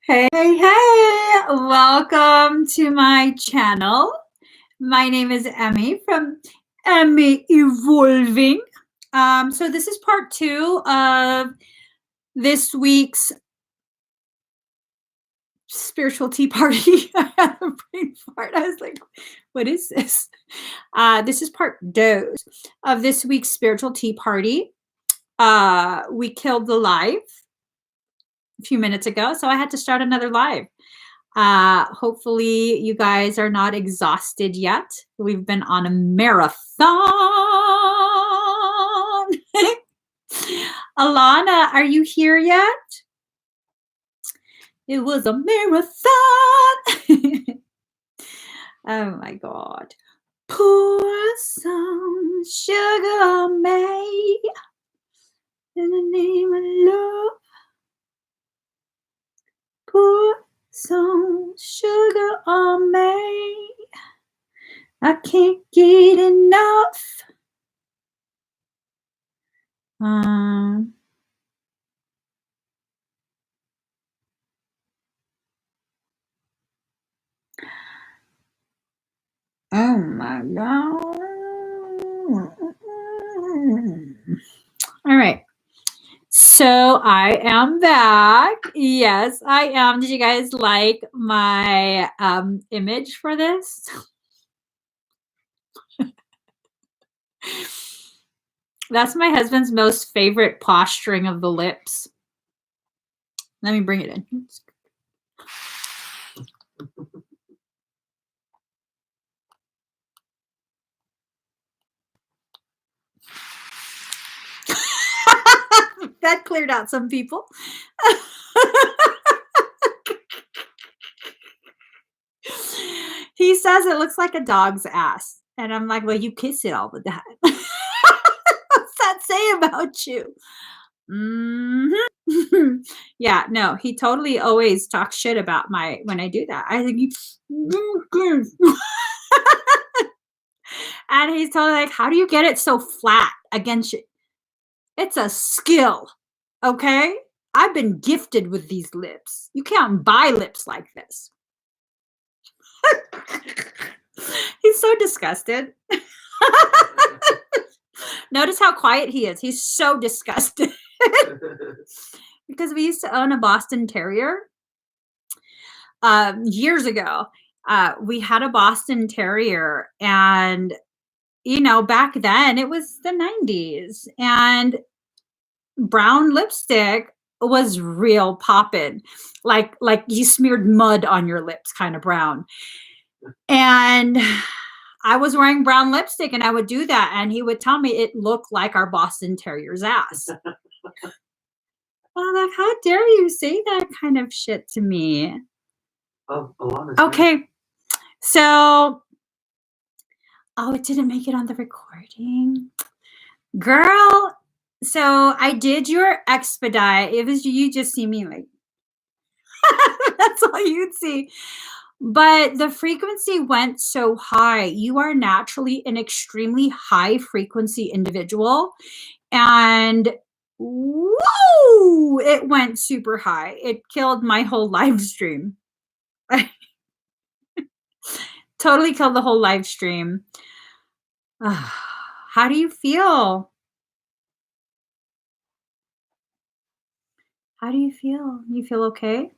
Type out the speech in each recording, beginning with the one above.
Hey, hey, hey! Welcome to my channel. My name is Emmie from Emmie Evolving. So this is part 2 of this week's spiritual tea party. I had a brain fart. I was like, what is this? This is part 2 of this week's spiritual tea party. We killed the live a few minutes ago, so I had to start another live. Hopefully you guys are not exhausted yet. We've been on a marathon. Alana, are you here yet? It was a marathon. Oh my God. Pour some sugar on me in the name of love. Pour some sugar on me. I can't get enough. Oh my God. All right. So I am back. Yes, I am. Did you guys like my image for this? That's my husband's most favorite posturing of the lips. Let me bring it in. That cleared out some people. He says it looks like a dog's ass. And I'm like, well, you kiss it all the time. What's that say about you? Mm-hmm. Yeah, no, he totally always talks shit about when I do that. I think and he's totally like, how do you get it so flat against you? It's a skill. Okay? I've been gifted with these lips. You can't buy lips like this. He's so disgusted. Notice how quiet he is. He's so disgusted. Because we used to own a Boston Terrier years ago. We had a Boston Terrier, and back then it was the 90s, and brown lipstick was real poppin', like you smeared mud on your lips, kind of brown. And I was wearing brown lipstick, and I would do that, and he would tell me it looked like our Boston Terrier's ass. I'm like, how dare you say that kind of shit to me? Okay, so it didn't make it on the recording, girl. So I did your expedite. It was you just see me like that's all you'd see. But the frequency went so high. You are naturally an extremely high frequency individual. And whoa, it went super high. It killed my whole live stream. Totally killed the whole live stream. How do you feel? How do you feel? You feel okay?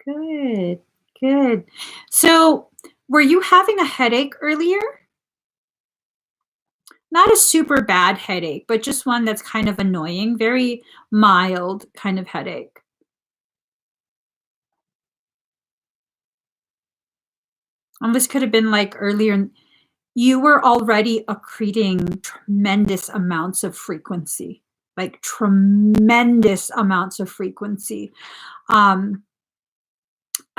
Good, good. So, were you having a headache earlier? Not a super bad headache, but just one that's kind of annoying, very mild kind of headache. And this could have been like earlier. You were already accreting tremendous amounts of frequency, like tremendous amounts of frequency. I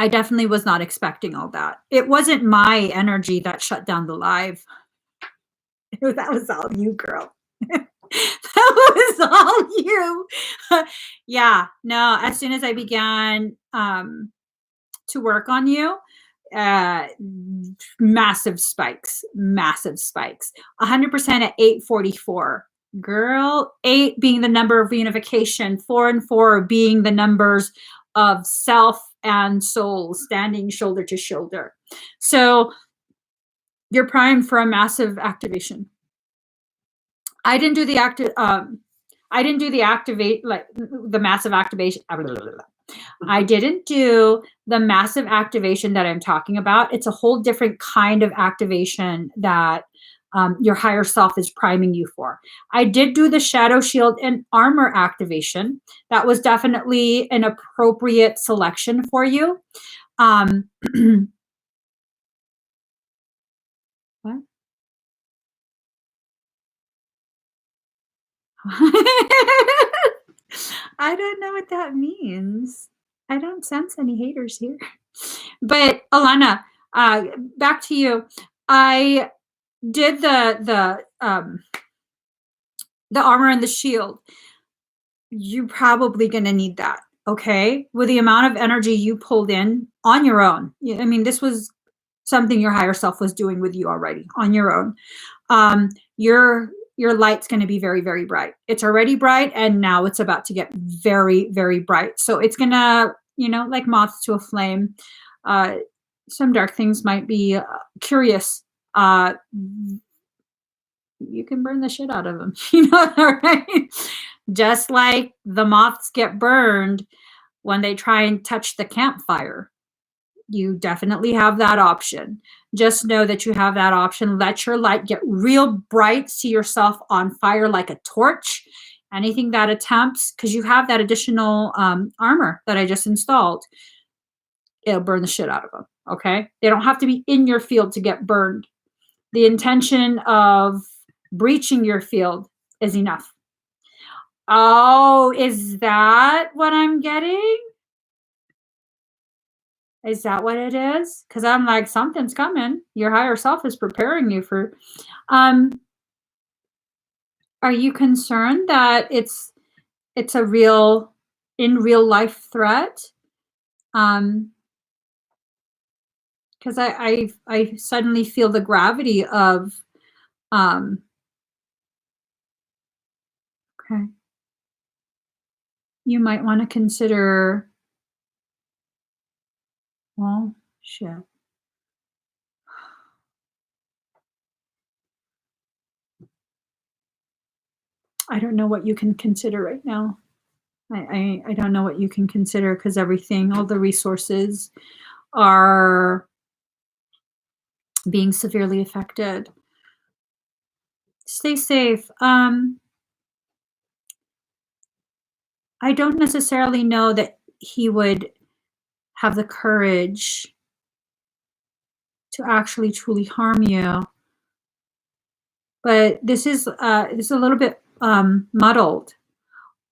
definitely was not expecting all that. It wasn't my energy that shut down the live. That was all you, girl. That was all you. Yeah, no, as soon as I began to work on you, massive spikes, massive spikes. 100% at 844. Girl, 8 being the number of unification, 4 and 4 being the numbers of self and soul standing shoulder to shoulder. So you're primed for a massive activation. I didn't do the activate, like the massive activation. I didn't do the massive activation that I'm talking about. It's a whole different kind of activation that your higher self is priming you for. I did do the shadow shield and armor activation. That was definitely an appropriate selection for you. What? I don't know what that means. I don't sense any haters here. But Alana, back to you. I did the armor and the shield. You're probably going to need that. Okay, with the amount of energy you pulled in on your own. I mean, this was something your higher self was doing with you already on your own. Your light's going to be very, very bright. It's already bright, and now it's about to get very, very bright. So it's going to, like moths to a flame. Some dark things might be curious. You can burn the shit out of them, right? Just like the moths get burned when they try and touch the campfire. You definitely have that option. Just know that you have that option. Let your light get real bright. See yourself on fire like a torch. Anything that attempts, because you have that additional armor that I just installed, it'll burn the shit out of them. Okay? They don't have to be in your field to get burned. The intention of breaching your field is enough. Oh, is that what I'm getting? Is that what it is? Because I'm like, something's coming. Your higher self is preparing you for. Are you concerned that it's a in real life threat? Because I suddenly feel the gravity of. Okay. You might want to consider. Well, shit. I don't know what you can consider right now. I don't know what you can consider because all the resources are being severely affected. Stay safe. I don't necessarily know that he would have the courage to actually truly harm you. But this is a little bit muddled.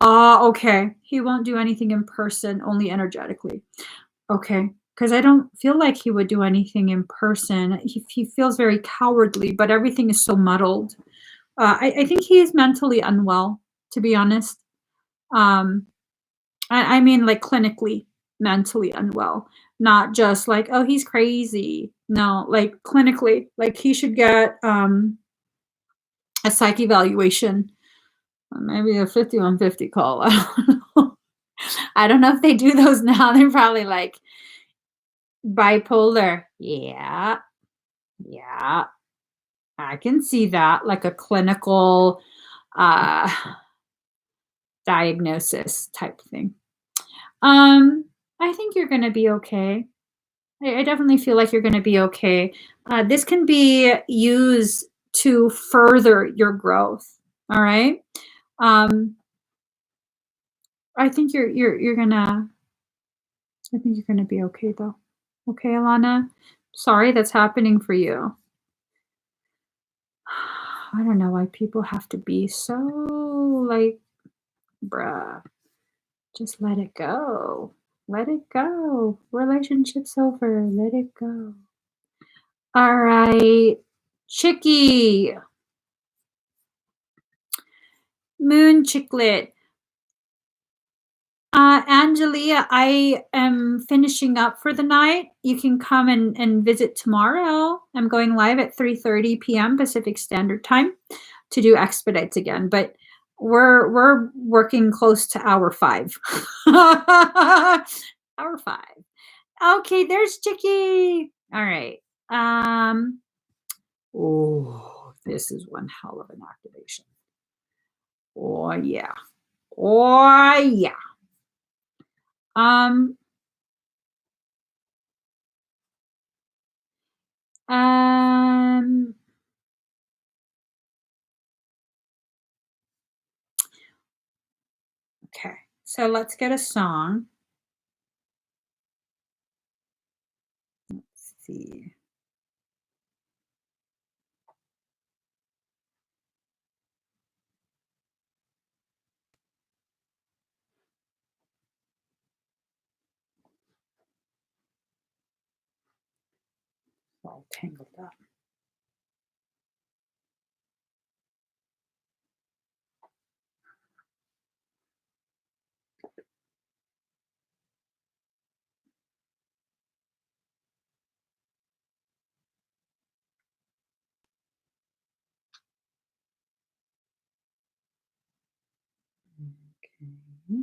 Okay. He won't do anything in person, only energetically. Okay. Because I don't feel like he would do anything in person. He feels very cowardly, but everything is so muddled. I think he is mentally unwell, to be honest. I mean, like clinically mentally unwell, not just like, oh, he's crazy. No, like clinically, like he should get a psych evaluation, maybe a 5150 call. I don't know. I don't know if they do those now. They're probably like bipolar. Yeah. Yeah. I can see that, like a clinical diagnosis type thing. I think you're going to be okay. I definitely feel like you're going to be okay. This can be used to further your growth. All right. I think you're gonna. I think you're gonna be okay though. Okay, Alana. Sorry that's happening for you. I don't know why people have to be so like, bruh. Just let it go. Let it go. Relationship's over. Let it go. All right. Chicky. Moon Chicklet. Angelia, I am finishing up for the night. You can come and visit tomorrow. I'm going live at 3:30 p.m. Pacific Standard Time to do expedites again, but we're working close to hour 5. Hour 5. Okay, there's Chicky. All right. Oh, this is one hell of an activation. Oh yeah. Oh yeah. Um um okay. So let's get a song. Let's see. All tangled up. Okay.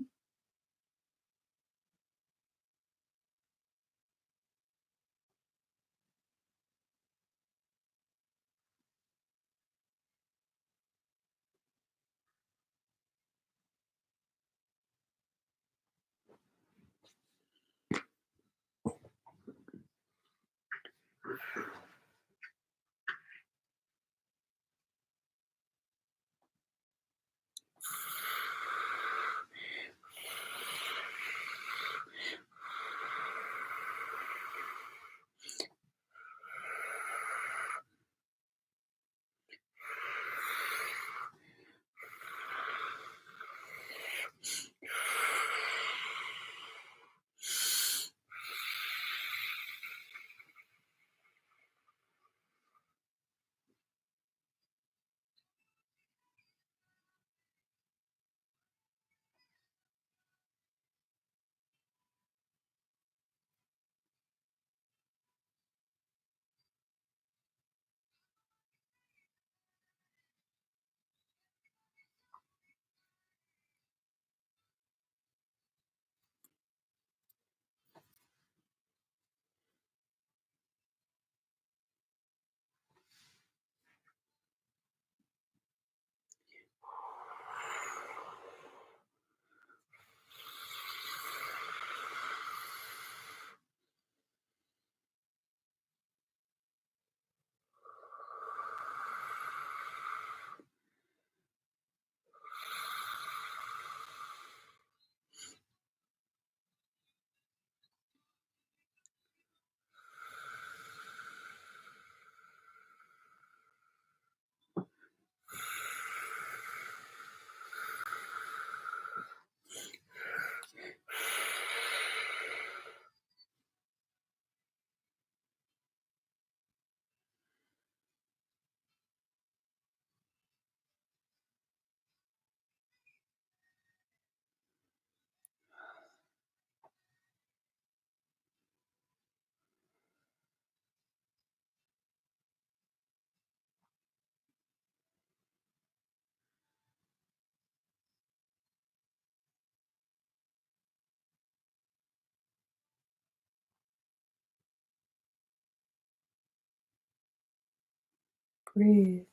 Breathe.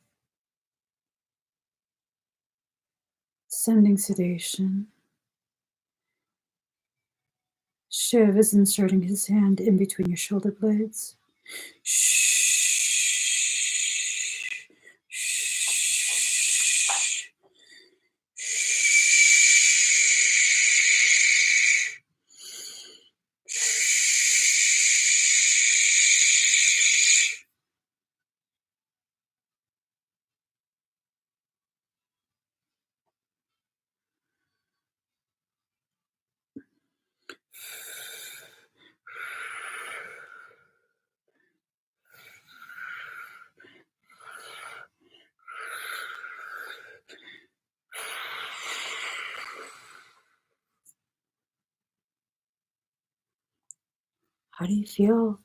Sending sedation. Shiv is inserting his hand in between your shoulder blades. Shh. Shh. How do you feel?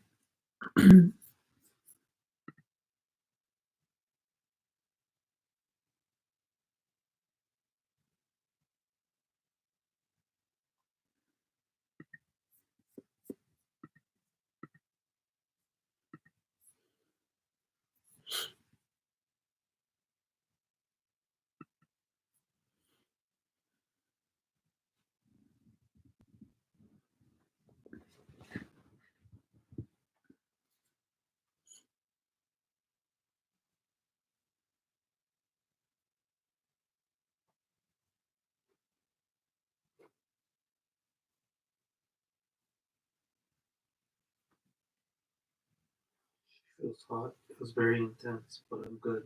Feels hot. It was very intense, but I'm good.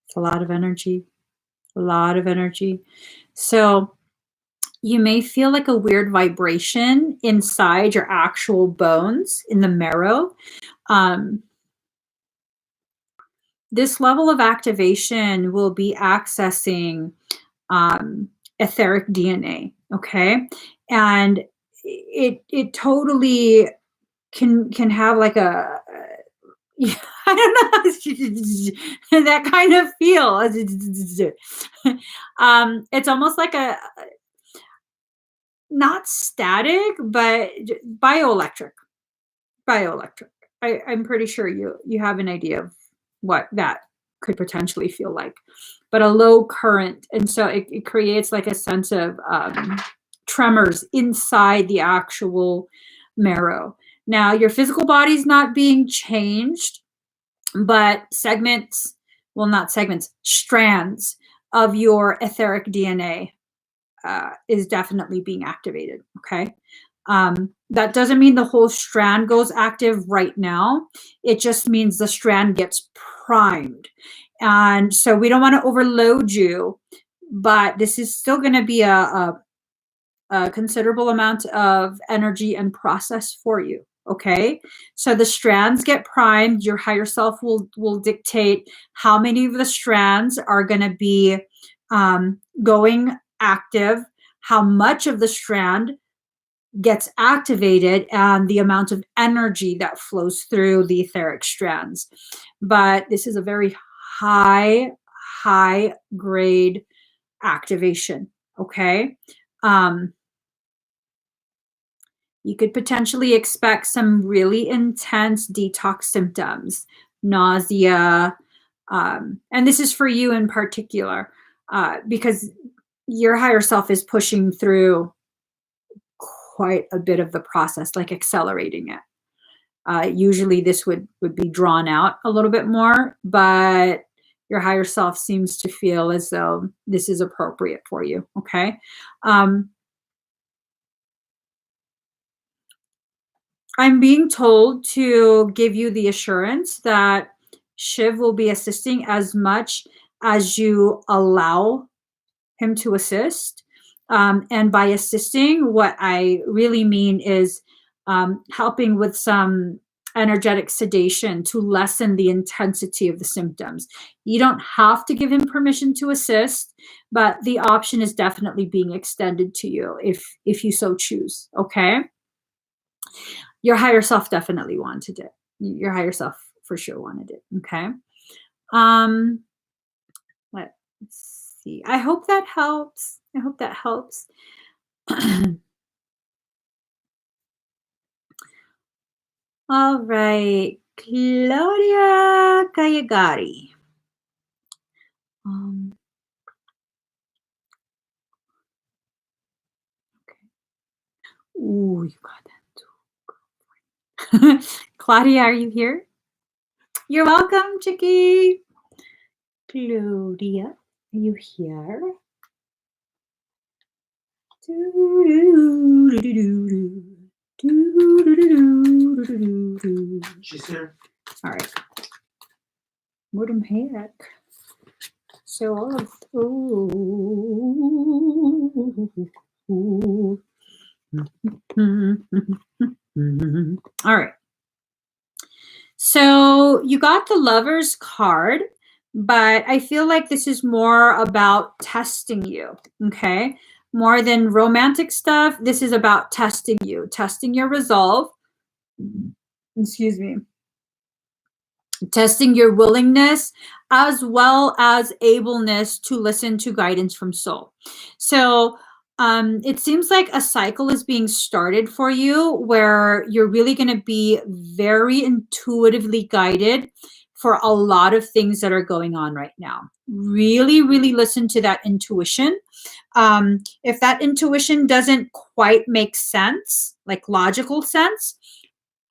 It's a lot of energy. A lot of energy. So you may feel like a weird vibration inside your actual bones in the marrow. Um, this level of activation will be accessing etheric DNA. Okay, and it totally can have like a I don't know that kind of feel. It's almost like a not static, but bioelectric. Bioelectric. I'm pretty sure you have an idea of what that could potentially feel like, but a low current, and so it creates like a sense of tremors inside the actual marrow. Now, your physical body's not being changed, but segments, well, not segments, strands of your etheric DNA is definitely being activated. Okay. That doesn't mean the whole strand goes active right now. It just means the strand gets primed. And so we don't want to overload you, but this is still going to be a considerable amount of energy and process for you. Okay, so the strands get primed. Your higher self will dictate how many of the strands are going to be going active, how much of the strand gets activated, and the amount of energy that flows through the etheric strands. But this is a very high grade activation. Okay. You could potentially expect some really intense detox symptoms, nausea, and this is for you in particular, because your higher self is pushing through quite a bit of the process, like accelerating it. Usually this would be drawn out a little bit more, but your higher self seems to feel as though this is appropriate for you. Okay. I'm being told to give you the assurance that Shiv will be assisting as much as you allow him to assist. And by assisting, what I really mean is helping with some energetic sedation to lessen the intensity of the symptoms. You don't have to give him permission to assist, but the option is definitely being extended to you if you so choose. Okay. Your higher self definitely wanted it. Your higher self for sure wanted it. Okay. Um, let's see. I hope that helps. I hope that helps. All right. Claudia Kayagari. Okay. Ooh, you got that too. Claudia, are you here? You're welcome, Chicky. Claudia, are you here? She's here. All right. What the heck? So, all right. So you got the Lover's card, but I feel like this is more about testing you. Okay. More than romantic stuff, this is about testing you, testing your resolve, excuse me, testing your willingness as well as ableness to listen to guidance from soul. So it seems like a cycle is being started for you where you're really going to be very intuitively guided for a lot of things that are going on right now. Really, really listen to that intuition. If that intuition doesn't quite make sense, like logical sense,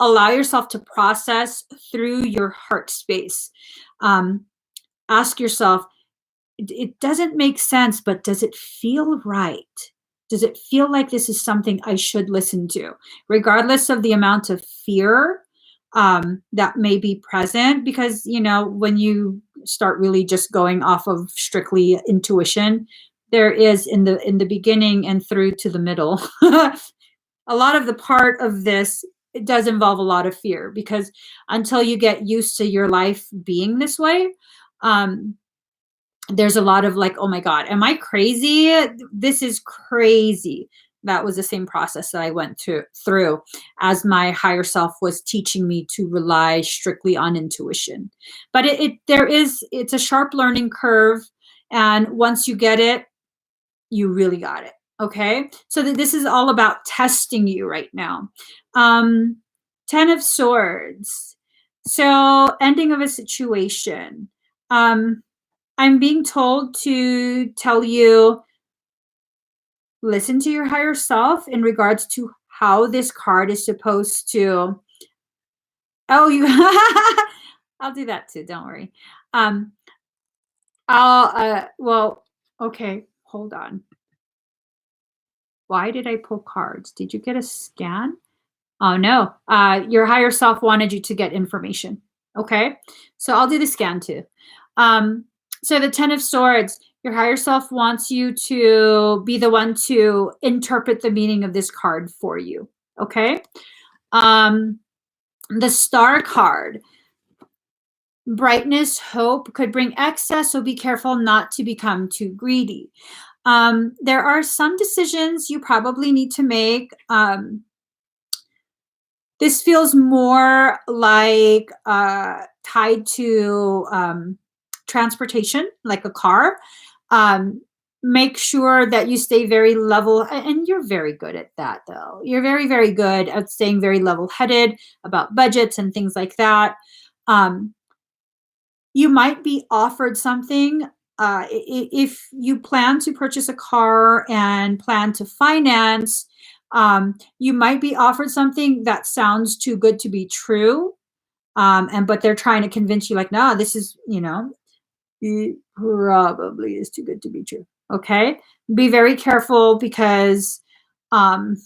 allow yourself to process through your heart space. Um, Ask yourself, it doesn't make sense, but does it feel right? Does it feel like this is something I should listen to? Regardless of the amount of fear that may be present, because, you know, when you start really just going off of strictly intuition, there is in the beginning and through to the middle a lot of the part of this, it does involve a lot of fear, because until you get used to your life being this way, um, there's a lot of like, oh my God, am I crazy? This is crazy. That was the same process that I went through as my higher self was teaching me to rely strictly on intuition. But it's a sharp learning curve. And once you get it, you really got it. Okay. So this is all about testing you right now. Um, 10 of Swords. So ending of a situation. I'm being told to tell you, listen to your higher self in regards to how this card is supposed to. Oh, you. I'll do that too. Don't worry. Um, well, okay. Hold on. Why did I pull cards? Did you get a scan? Oh no, your higher self wanted you to get information. Okay, so I'll do the scan too. So the 10 of Swords, your higher self wants you to be the one to interpret the meaning of this card for you. Okay, the Star card, brightness, hope could bring excess, so be careful not to become too greedy. There are some decisions you probably need to make. This feels more like tied to transportation, like a car. Make sure that you stay very level, and you're very good at that, though. You're very, very good at staying very level-headed about budgets and things like that. You might be offered something if you plan to purchase a car and plan to finance. You might be offered something that sounds too good to be true, but they're trying to convince you, like, no, this is, it probably is too good to be true. Okay, be very careful, because um,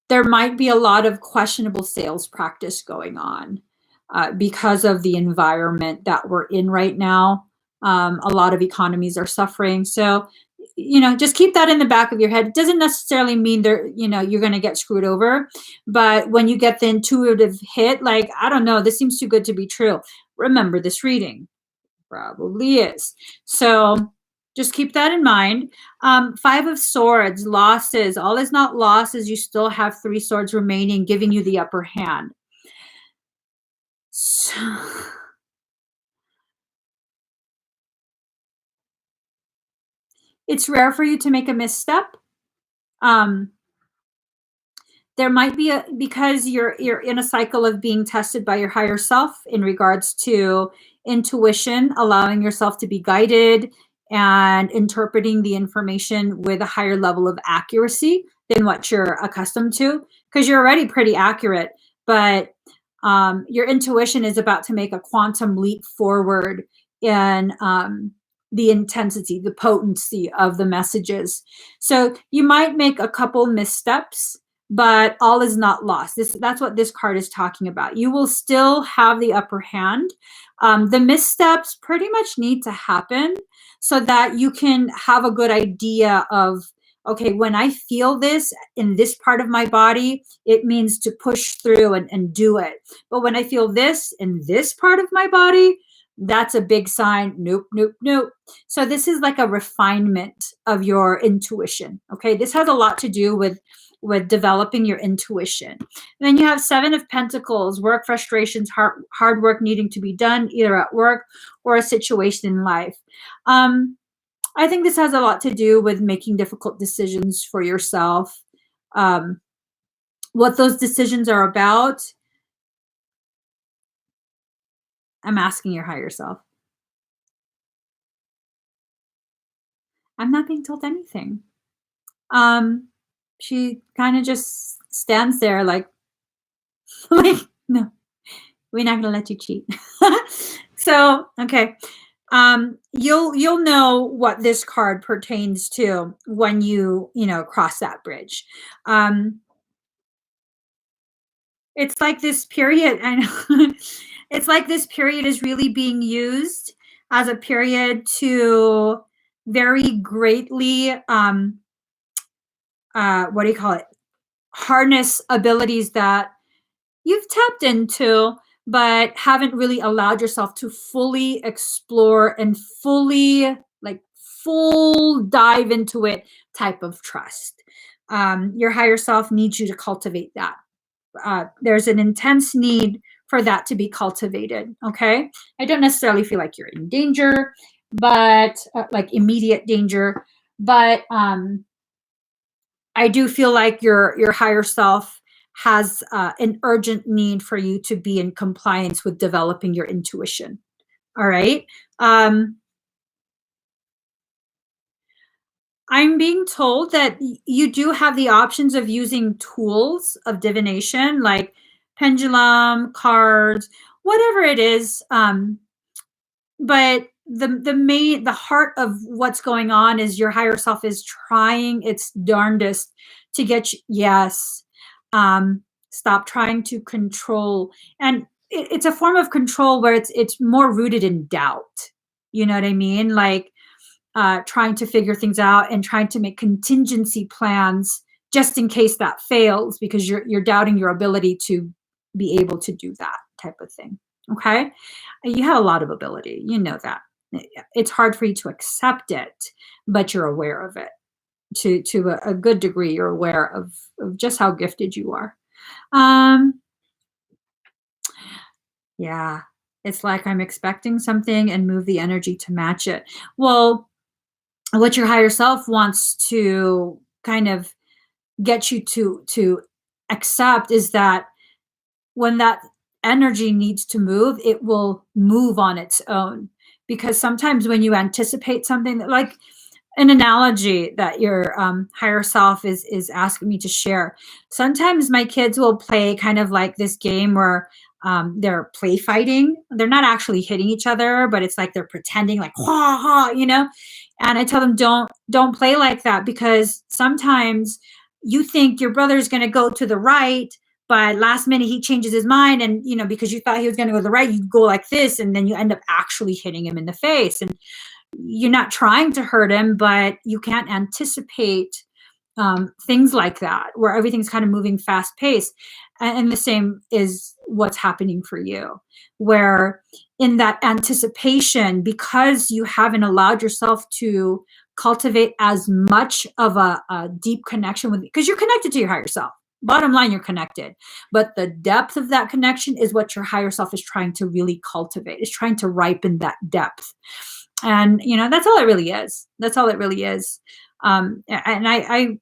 there might be a lot of questionable sales practice going on because of the environment that we're in right now. A lot of economies are suffering. So, just keep that in the back of your head. It doesn't necessarily mean you're going to get screwed over. But when you get the intuitive hit, like, I don't know, this seems too good to be true. Remember this reading. Probably is. So just keep that in mind. 5 of Swords, losses. All is not lost, as you still have 3 swords remaining, giving you the upper hand. So, it's rare for you to make a misstep. There might be because you're in a cycle of being tested by your higher self in regards to intuition, allowing yourself to be guided and interpreting the information with a higher level of accuracy than what you're accustomed to, because you're already pretty accurate, but your intuition is about to make a quantum leap forward in the intensity, the potency of the messages. So you might make a couple missteps, but all is not lost. That's what this card is talking about. You will still have the upper hand. The missteps pretty much need to happen so that you can have a good idea of, okay, when I feel this in this part of my body, it means to push through and do it. But when I feel this in this part of my body, that's a big sign. Nope, nope, nope. So this is like a refinement of your intuition. Okay, this has a lot to do with with developing your intuition. And then you have Seven of Pentacles, work frustrations, hard work needing to be done either at work or a situation in life. I think this has a lot to do with making difficult decisions for yourself. What those decisions are about, I'm asking your higher self. I'm not being told anything. She kind of just stands there like, like, no, we're not gonna let you cheat. So, okay. You'll know what this card pertains to when you cross that bridge. It's like this period, I know. It's like this period is really being used as a period to very greatly what do you call it? Harness abilities that you've tapped into, but haven't really allowed yourself to fully explore and fully, like, full dive into it type of trust. Your higher self needs you to cultivate that. There's an intense need for that to be cultivated. Okay. I don't necessarily feel like you're in danger, but like immediate danger, but I do feel like your higher self has an urgent need for you to be in compliance with developing your intuition. All right. I'm being told that you do have the options of using tools of divination like pendulum, cards, whatever it is. But the heart of what's going on is your higher self is trying its darndest to get you. Yes. Stop trying to control, and it's a form of control where it's more rooted in doubt. You know what I mean? Like trying to figure things out and trying to make contingency plans just in case that fails, because you're doubting your ability to be able to do that type of thing. Okay. You have a lot of ability. You know that. It's hard for you to accept it, but you're aware of it. To a good degree, you're aware of just how gifted you are. Yeah. It's like I'm expecting something and move the energy to match it. Well, what your higher self wants to kind of get you to accept is that when that energy needs to move, it will move on its own. Because sometimes when you anticipate something, that, like an analogy that your higher self is asking me to share, sometimes my kids will play kind of like this game where they're play fighting. They're not actually hitting each other, but it's like they're pretending like ha ha, and I tell them don't play like that, because sometimes you think your brother's going to go to the right, but last minute he changes his mind, and because you thought he was going to go to the right, you go like this, and then you end up actually hitting him in the face. And you're not trying to hurt him, but you can't anticipate things like that, where everything's kind of moving fast paced. And the same is what's happening for you, where in that anticipation, because you haven't allowed yourself to cultivate as much of a deep connection with, because you're connected to your higher self. Bottom line, you're connected. But the depth of that connection is what your higher self is trying to really cultivate, is trying to ripen that depth. And that's all it really is. That's all it really is. And I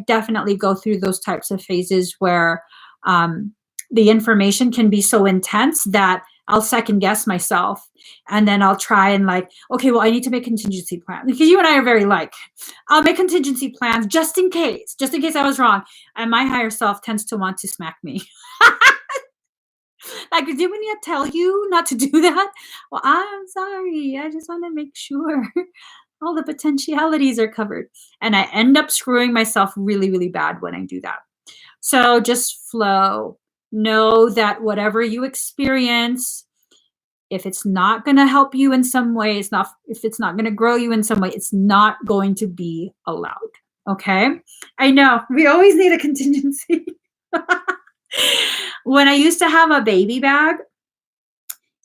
definitely go through those types of phases where the information can be so intense that I'll second guess myself, and then I'll try and like, okay, well, I need to make contingency plans, because you and I are very like, I'll make contingency plans just in case I was wrong. And my higher self tends to want to smack me. Like, didn't we tell you not to do that? Well, I'm sorry. I just want to make sure all the potentialities are covered. And I end up screwing myself really, really bad when I do that. So just flow. Know that whatever you experience, if it's not going to help you in some way, if it's not going to grow you in some way, it's not going to be allowed. Okay? I know. We always need a contingency. When I used to have a baby bag,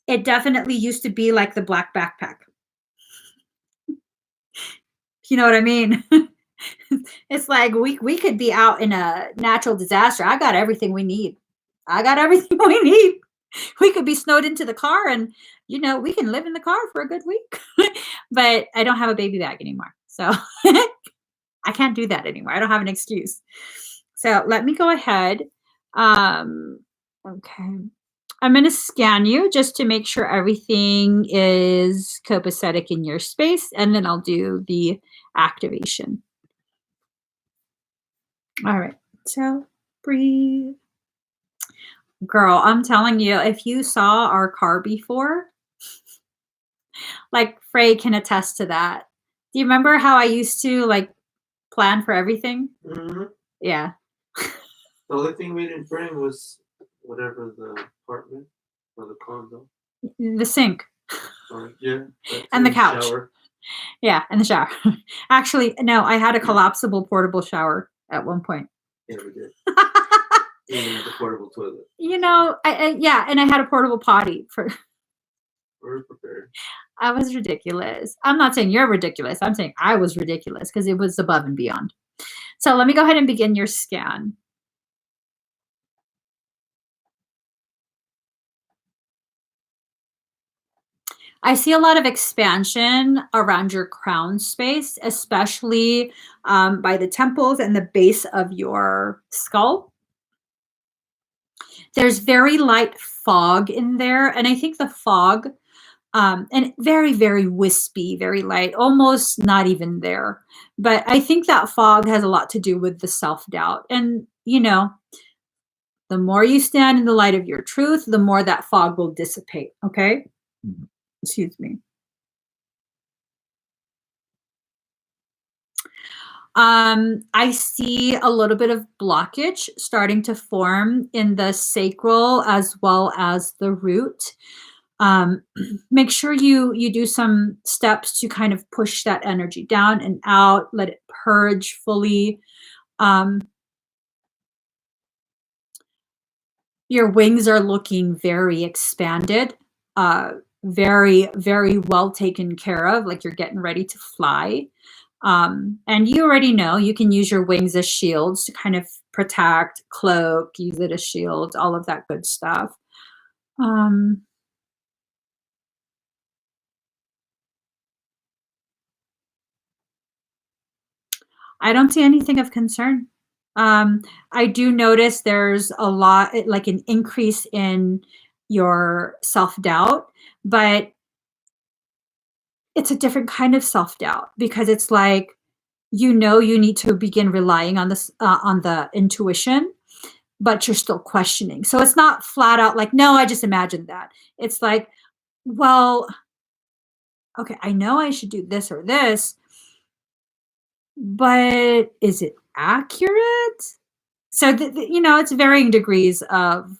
it definitely used to be like the black backpack. You know what I mean? It's like we could be out in a natural disaster. I got everything we need. I got everything we need. We could be snowed into the car and we can live in the car for a good week. But I don't have a baby bag anymore. So I can't do that anymore. I don't have an excuse. So let me go ahead. Okay. I'm going to scan you just to make sure everything is copacetic in your space, and then I'll do the activation. All right. So breathe. Girl, I'm telling you, if you saw our car before, like Frey can attest to that. Do you remember how I used to like plan for everything? Mm-hmm. Yeah. The only thing we didn't bring was whatever the apartment or the condo. The sink. Yeah. And the couch. Shower. Yeah, and the shower. Actually, no, I had a collapsible portable shower at one point. Yeah, we did. You even had the portable toilet. Yeah, and I had a portable potty for. We're prepared. I was ridiculous. I'm not saying you're ridiculous. I'm saying I was ridiculous because it was above and beyond. So let me go ahead and begin your scan. I see a lot of expansion around your crown space, especially by the temples and the base of your skull. There's very light fog in there, and I think the fog, and very, very wispy, very light, almost not even there. But I think that fog has a lot to do with the self-doubt. And, the more you stand in the light of your truth, the more that fog will dissipate, okay? Excuse me. I see a little bit of blockage starting to form in the sacral as well as the root. Make sure you do some steps to kind of push that energy down and out, let it purge fully. Your wings are looking very expanded, very, very well taken care of, like you're getting ready to fly. And you already know you can use your wings as shields to kind of protect, cloak, use it as shields, all of that good stuff. I don't see anything of concern. I do notice there's a lot, like an increase in your self-doubt, but it's a different kind of self-doubt because it's like, you need to begin relying on this, on the intuition, but you're still questioning. So it's not flat out like, no, I just imagined that. It's like, well, okay, I know I should do this or this, but is it accurate? So it's varying degrees of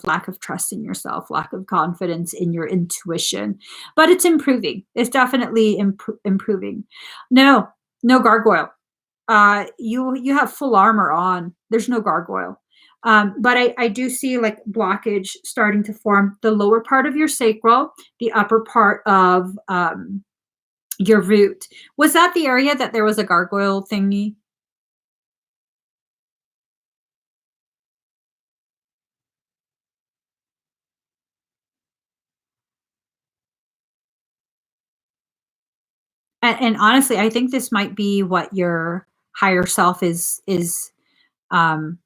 lack of trust in yourself, lack of confidence in your intuition, but it's improving. It's definitely improving. No gargoyle. You have full armor on. There's no gargoyle. But I do see like blockage starting to form the lower part of your sacral, the upper part of your root. Was that the area that there was a gargoyle thingy? And honestly, I think this might be what your higher self is um,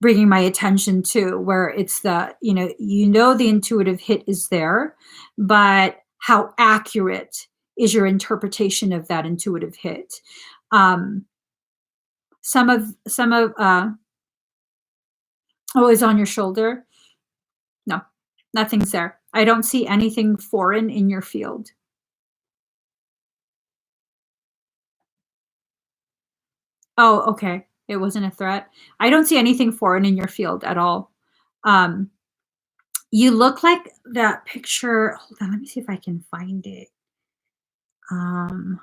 bringing my attention to, where it's the intuitive hit is there, but how accurate is your interpretation of that intuitive hit? Some of oh, is on your shoulder. No, nothing's there. I don't see anything foreign in your field. Oh, okay. It wasn't a threat. I don't see anything foreign in your field at all. Um, you look like that picture. Hold on, let me see if I can find it. Um,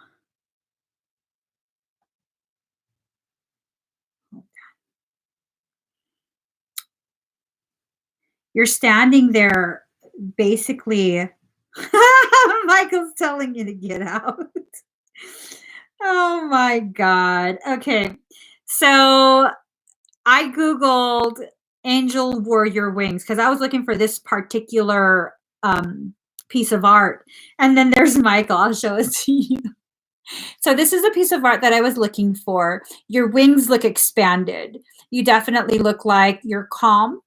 you're standing there basically. Michael's telling you to get out. Oh my god. Okay. So I Googled angel warrior wings because I was looking for this particular piece of art. And then there's Michael. I'll show it to you. So this is a piece of art that I was looking for. Your wings look expanded. You definitely look like you're calm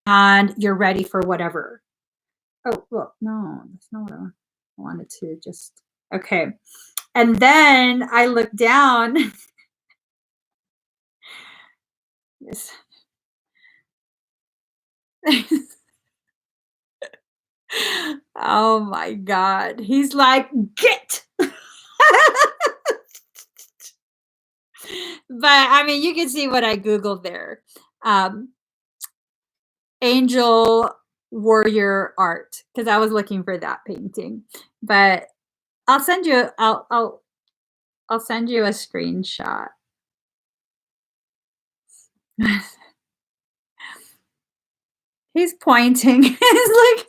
and you're ready for whatever. Oh, well, no, that's not what I wanted to just. Okay. And then I looked down. Yes. Oh my God. He's like, get. But I mean, you can see what I Googled there. Um, angel warrior art, because I was looking for that painting. But I'll send you a screenshot. He's pointing. He's like,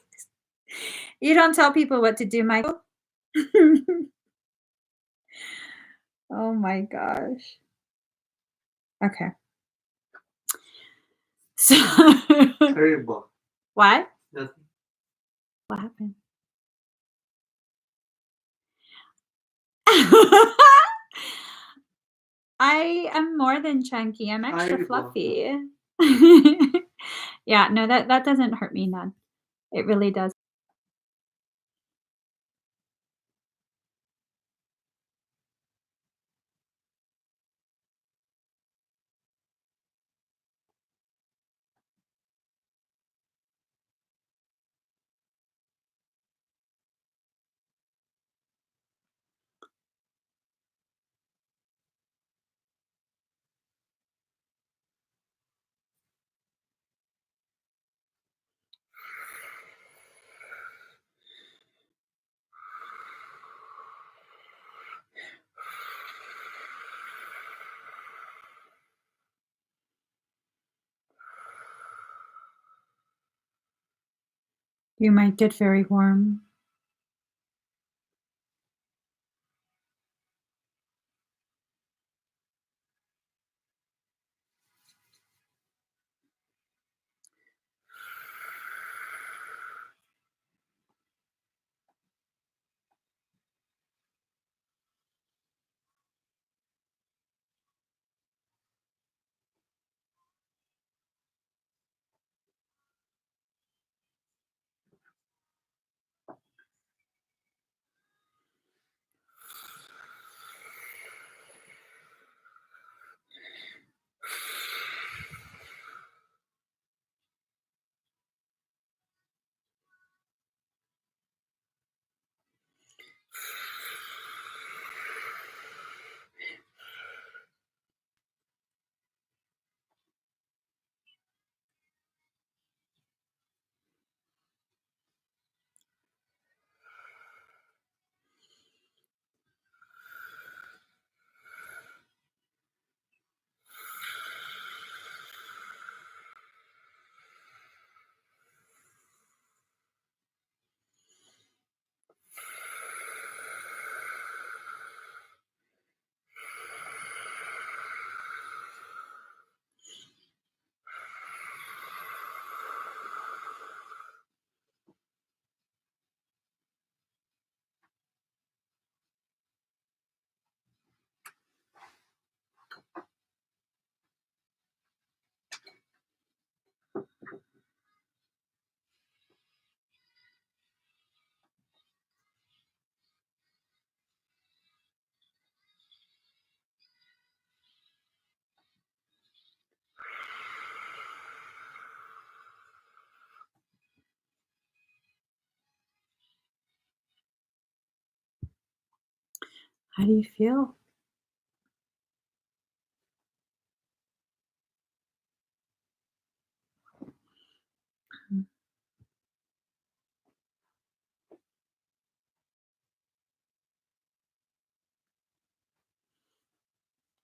you don't tell people what to do, Michael. Oh my gosh. Okay. So Terrible. what? Nothing. What happened? I am more than chunky. I'm extra Terrible. fluffy. Yeah, no, that doesn't hurt me none. It really does. You might get very warm. How do you feel?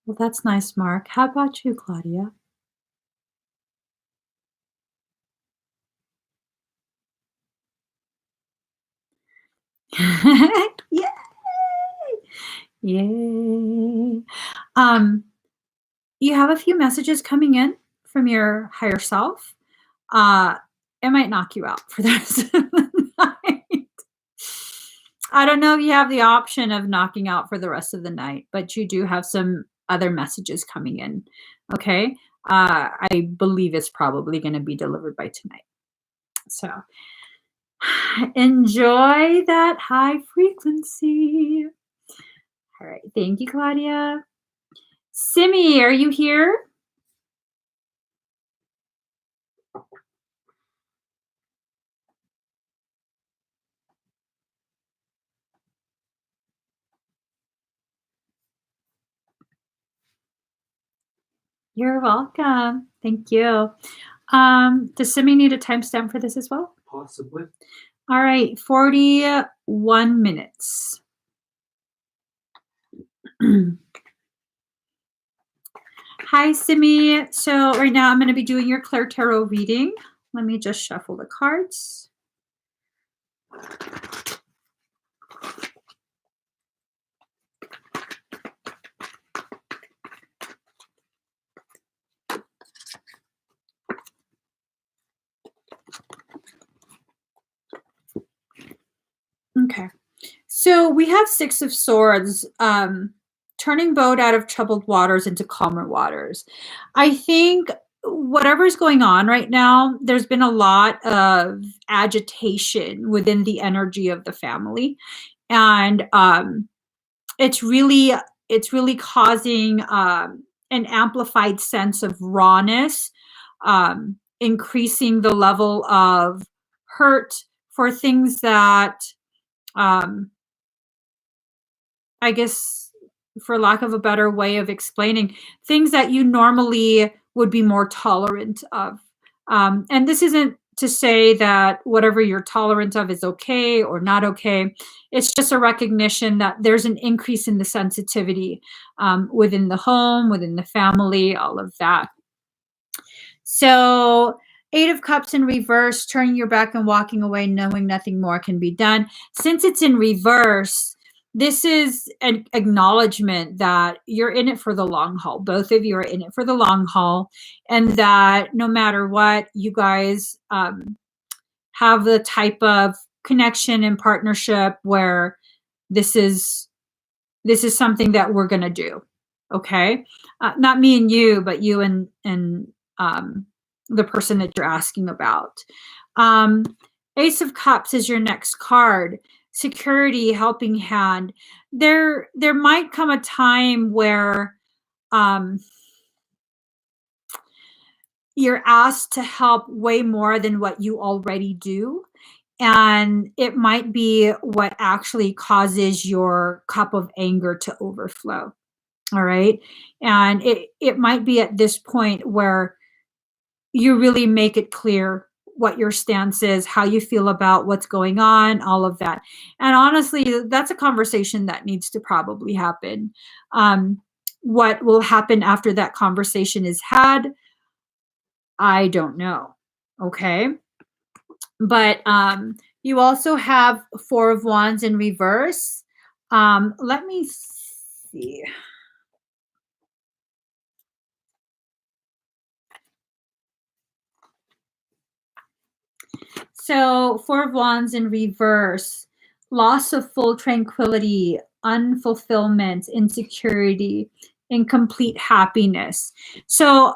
Well, that's nice, Mark. How about you, Claudia? Yay! Yay. Um, you have a few messages coming in from your higher self. Uh, it might knock you out for the rest of the night. I don't know if you have the option of knocking out for the rest of the night, but you do have some other messages coming in. Okay. I believe it's probably going to be delivered by tonight. So enjoy that high frequency. All right. Thank you, Claudia. Simi, are you here? You're welcome. Thank you. Does Simi need a timestamp for this as well? Possibly. All right, 41 minutes. Hi, Simi. So right now I'm going to be doing your Claire Tarot reading. Let me just shuffle the cards. Okay. So we have Six of Swords, turning boat out of troubled waters into calmer waters. I think whatever's going on right now, there's been a lot of agitation within the energy of the family. And it's really causing an amplified sense of rawness, increasing the level of hurt for things that I guess, for lack of a better way of explaining, things that you normally would be more tolerant of. And this isn't to say that whatever you're tolerant of is okay or not okay. It's just a recognition that there's an increase in the sensitivity within the home, within the family, all of that. So, Eight of Cups in reverse, turning your back and walking away, knowing nothing more can be done. Since it's in reverse, this is an acknowledgement that you're in it for the long haul. Both of you are in it for the long haul, and that no matter what, you guys have the type of connection and partnership where this is something that we're going to do. Okay. Not me and you, but you and the person that you're asking about. Ace of Cups is your next card. Security, helping hand. There might come a time where you're asked to help way more than what you already do. And it might be what actually causes your cup of anger to overflow. All right. And it might be at this point where you really make it clear what your stance is, how you feel about what's going on, all of that. And honestly, that's a conversation that needs to probably happen. What will happen after that conversation is had, I don't know. Okay. But you also have Four of Wands in reverse. Let me see. So, Four of Wands in reverse, loss of full tranquility, unfulfillment, insecurity, incomplete happiness. So,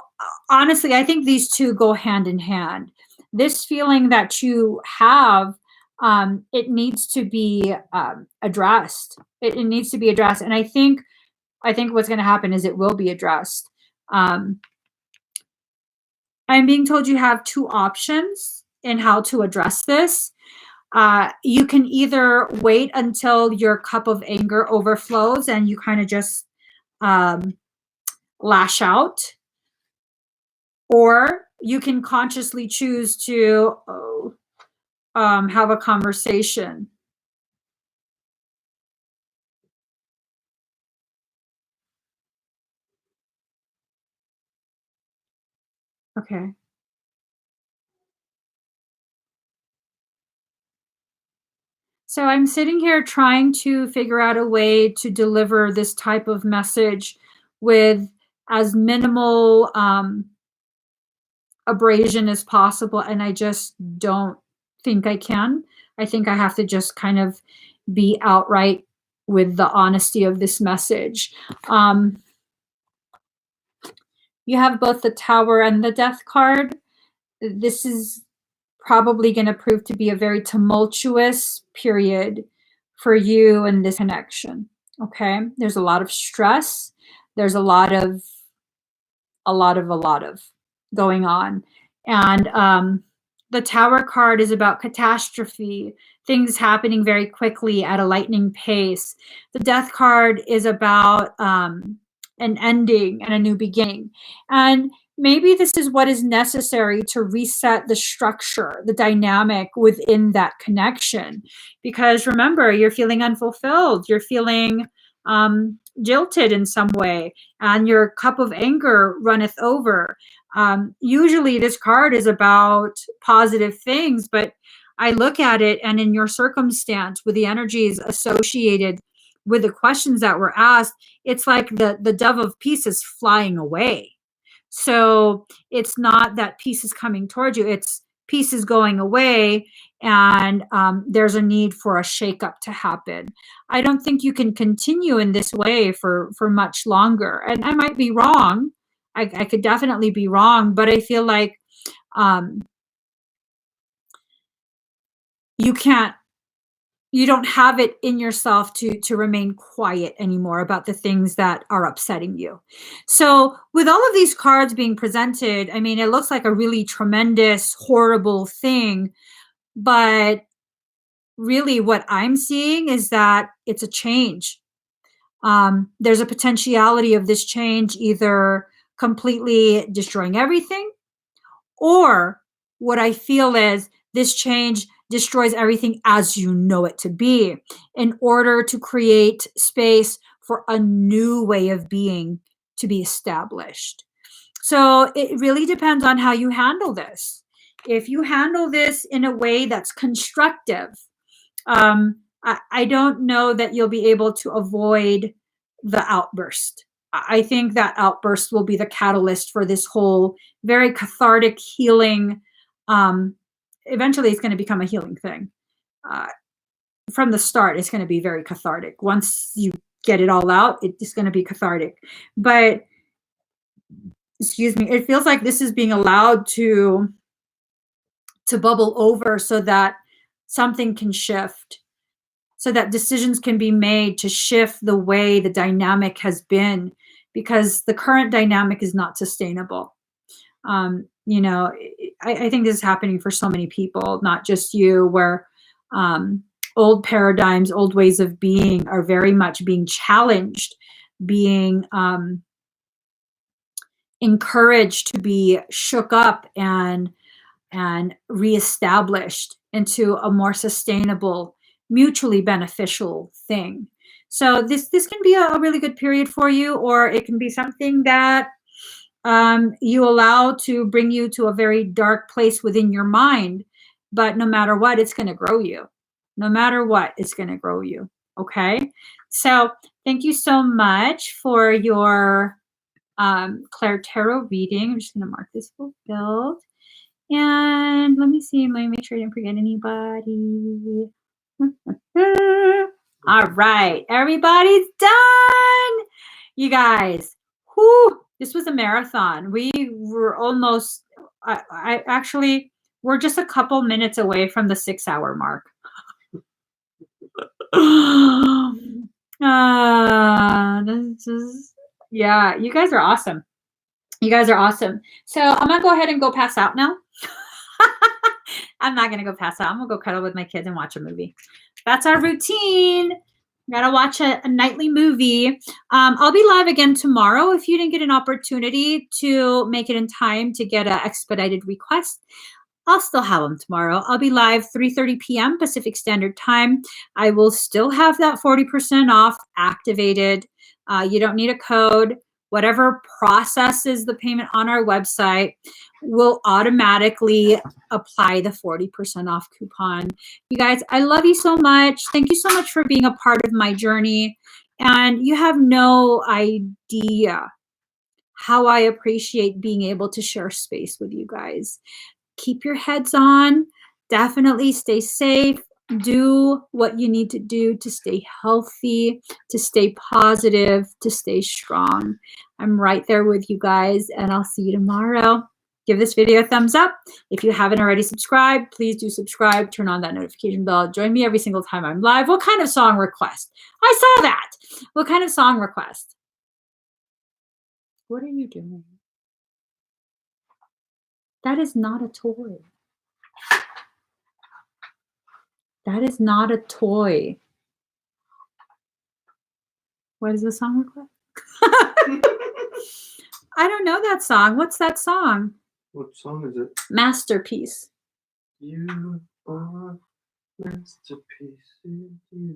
honestly, I think these two go hand in hand. This feeling that you have, it needs to be addressed. It needs to be addressed, and I think what's going to happen is it will be addressed. I'm being told you have two options in how to address this. You can either wait until your cup of anger overflows and you kind of just lash out, or you can consciously choose to have a conversation. Okay. So I'm sitting here trying to figure out a way to deliver this type of message with as minimal abrasion as possible, and I just don't think I can. I think I have to just kind of be outright with the honesty of this message. Um, you have both the Tower and the Death card. This is probably going to prove to be a very tumultuous period for you and this connection. Okay, there's a lot of stress. There's a lot of going on. And the Tower card is about catastrophe, things happening very quickly at a lightning pace. The Death card is about an ending and a new beginning. And maybe this is what is necessary to reset the structure, the dynamic within that connection. Because remember, you're feeling unfulfilled, you're feeling jilted in some way, and your cup of anger runneth over. Usually this card is about positive things, but I look at it, and in your circumstance, with the energies associated with the questions that were asked, it's like the dove of peace is flying away. So it's not that peace is coming towards you, it's peace is going away, and there's a need for a shakeup to happen. I don't think you can continue in this way for much longer. And I might be wrong. I could definitely be wrong, but I feel like you can't, you don't have it in yourself to remain quiet anymore about the things that are upsetting you. So with all of these cards being presented, I mean, it looks like a really tremendous, horrible thing, but really what I'm seeing is that it's a change. There's a potentiality of this change either completely destroying everything, or what I feel is this change destroys everything as you know it to be in order to create space for a new way of being to be established. So it really depends on how you handle this. If you handle this in a way that's constructive, I don't know that you'll be able to avoid the outburst. I think that outburst will be the catalyst for this whole very cathartic healing. Eventually, it's going to become a healing thing. From the start, it's going to be very cathartic. Once you get it all out, it's going to be cathartic. But, excuse me, it feels like this is being allowed to bubble over so that something can shift, so that decisions can be made to shift the way the dynamic has been, because the current dynamic is not sustainable. You know, I think this is happening for so many people, not just you, where old paradigms, old ways of being are very much being challenged, being encouraged to be shook up and reestablished into a more sustainable, mutually beneficial thing. So this can be a really good period for you, or it can be something that you allow to bring you to a very dark place within your mind. But no matter what, it's going to grow you. No matter what, it's going to grow you. Okay. So thank you so much for your Claire Tarot reading. I'm just going to mark this fulfilled. And let me see. Let me make sure I didn't forget anybody. All right. Everybody's done. You guys. Whew, this was a marathon. We were almost, I actually, we're just a couple minutes away from the 6-hour mark. This is, yeah, you guys are awesome. You guys are awesome. So I'm going to go ahead and go pass out now. I'm not going to go pass out. I'm going to go cuddle with my kids and watch a movie. That's our routine. Gotta watch a nightly movie. I'll be live again tomorrow. If you didn't get an opportunity to make it in time to get an expedited request, I'll still have them tomorrow. I'll be live 3:30 p.m. Pacific Standard Time. I will still have that 40% off activated. You don't need a code. whatever processes the payment on our website will automatically apply the 40% off coupon. You guys, I love you so much. Thank you so much for being a part of my journey. And you have no idea how I appreciate being able to share space with you guys. Keep your heads on. Definitely stay safe. Do what you need to do to stay healthy, to stay positive, to stay strong. I'm right there with you guys, and I'll see you tomorrow. Give this video a thumbs up. If you haven't already subscribed, please do subscribe. Turn on that notification bell. Join me every single time I'm live. What kind of song request? I saw that. What kind of song request? What are you doing? That is not a toy. That is not a toy. What is the song request? I don't know that song. What's that song? What song is it? Masterpiece. You are masterpiece in you.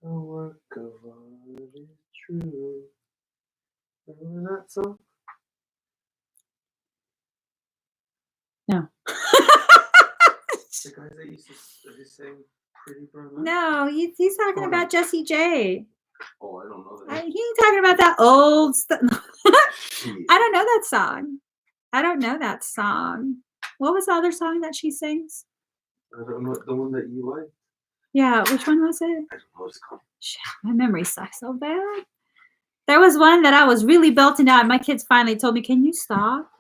A work of art is true. Remember that song? No. The guys that used to sing Pretty Brown Eyes? No, he's talking about Jessie J. Oh, I don't know that. He ain't talking about that old stuff. I don't know that song. I don't know that song. What was the other song that she sings? I don't know the one that you like. Yeah, which one was it? I don't know what it's called. Shit, my memory sucks so bad. There was one that I was really belting out, and my kids finally told me, "Can you stop?"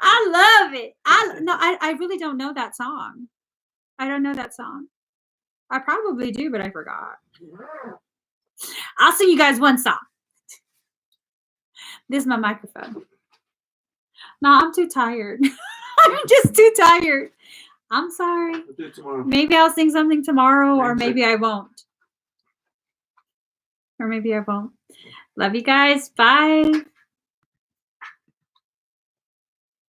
I love it. I really don't know that song. I don't know that song. I probably do, but I forgot. I'll sing you guys one song. This is my microphone. No, I'm too tired. I'm just too tired. I'm sorry. We'll do it tomorrow. Maybe I'll sing something tomorrow, or maybe I won't. Or maybe I won't. Love you guys. Bye.